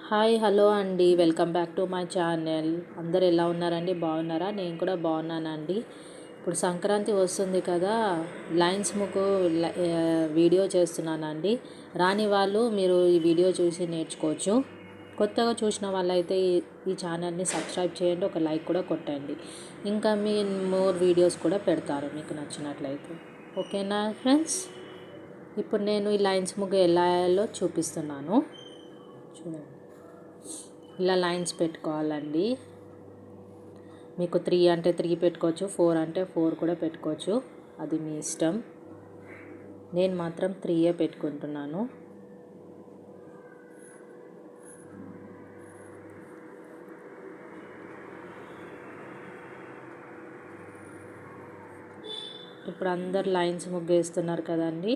Hi hello అండి, welcome back to my channel. అందరు ఎలా ఉన్నారండి? బాగున్నారా? నేను కూడా బాగున్నానండి. ఇప్పుడు సంక్రాంతి వస్తుంది కదా, లైన్స్ ముగ్గు వీడియో చేస్తున్నానండి. రాని వాళ్ళు మీరు ఈ వీడియో చూసి నేర్చుకోవచ్చు. కొత్తగా చూసిన వాళ్ళైతే ఈ ఛానల్ని సబ్స్క్రైబ్ చేయండి, ఒక లైక్ కూడా కొట్టండి. ఇంకా మీ మోర్ వీడియోస్ కూడా పెడతారు మీకు నచ్చినట్లయితే. ఓకేనా ఫ్రెండ్స్? ఇప్పుడు నేను ఈ లైన్స్ ముగ్గు ఎలా వేయాలో చూపిస్తున్నాను, చూడండి. ఇలా లైన్స్ పెట్టుకోవాలండి. మీకు 3 అంటే 3 పెట్టుకోవచ్చు, 4 అంటే 4 కూడా పెట్టుకోవచ్చు, అది మీ ఇష్టం. నేను మాత్రం 3 పెట్టుకుంటున్నాను. ఇప్పుడు అందరు లైన్స్ ముగ్గేస్తున్నారు కదండి.